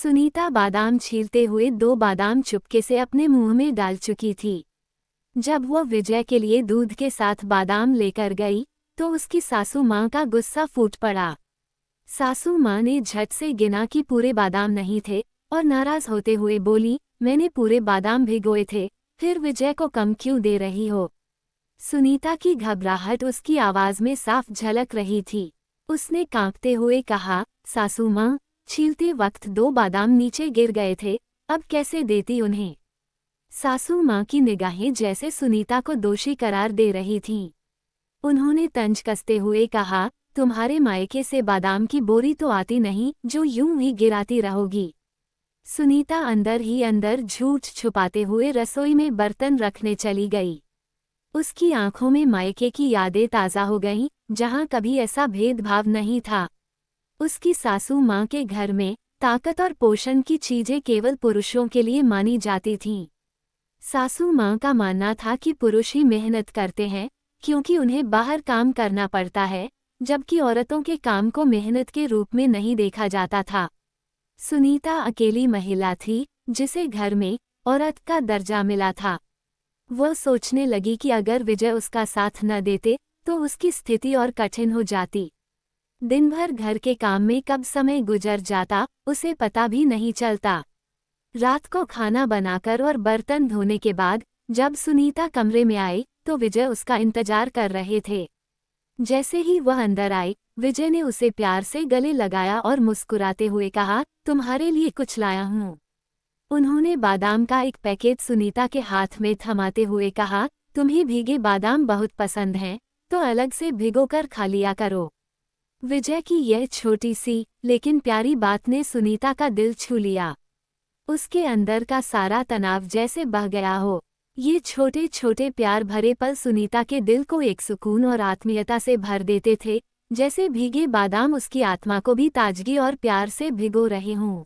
सुनीता बादाम छीलते हुए 2 बादाम चुपके से अपने मुंह में डाल चुकी थी। जब वह विजय के लिए दूध के साथ बादाम लेकर गई तो उसकी सासू माँ का गुस्सा फूट पड़ा। सासू माँ ने झट से गिना कि पूरे बादाम नहीं थे और नाराज होते हुए बोली, मैंने पूरे बादाम भिगोए थे, फिर विजय को कम क्यों दे रही हो। सुनीता की घबराहट उसकी आवाज में साफ झलक रही थी। उसने कांपते हुए कहा, सासू माँ, छीलते वक्त 2 बादाम नीचे गिर गए थे, अब कैसे देती उन्हें। सासू माँ की निगाहें जैसे सुनीता को दोषी करार दे रही थीं। उन्होंने तंज कसते हुए कहा, तुम्हारे मायके से बादाम की बोरी तो आती नहीं जो यूं ही गिराती रहोगी। सुनीता अंदर ही अंदर झूठ छुपाते हुए रसोई में बर्तन रखने चली गई। उसकी आंखों में मायके की यादें ताज़ा हो गईं, जहां कभी ऐसा भेदभाव नहीं था। उसकी सासू माँ के घर में ताकत और पोषण की चीजें केवल पुरुषों के लिए मानी जाती थीं। सासू माँ का मानना था कि पुरुष ही मेहनत करते हैं क्योंकि उन्हें बाहर काम करना पड़ता है, जबकि औरतों के काम को मेहनत के रूप में नहीं देखा जाता था। सुनीता अकेली महिला थी जिसे घर में औरत का दर्जा मिला था। वह सोचने लगी कि अगर विजय उसका साथ न देते तो उसकी स्थिति और कठिन हो जाती। दिन भर घर के काम में कब समय गुजर जाता उसे पता भी नहीं चलता। रात को खाना बनाकर और बर्तन धोने के बाद जब सुनीता कमरे में आई तो विजय उसका इंतजार कर रहे थे। जैसे ही वह अंदर आई, विजय ने उसे प्यार से गले लगाया और मुस्कुराते हुए कहा, तुम्हारे लिए कुछ लाया हूँ। उन्होंने बादाम का एक पैकेट सुनीता के हाथ में थमाते हुए कहा, तुम्हें भीगे बादाम बहुत पसंद हैं, तो अलग से भिगोकर खा लिया करो। विजय की यह छोटी सी लेकिन प्यारी बात ने सुनीता का दिल छू लिया। उसके अंदर का सारा तनाव जैसे बह गया हो। ये छोटे छोटे प्यार भरे पल सुनीता के दिल को एक सुकून और आत्मीयता से भर देते थे, जैसे भीगे बादाम उसकी आत्मा को भी ताजगी और प्यार से भिगो रहे हों।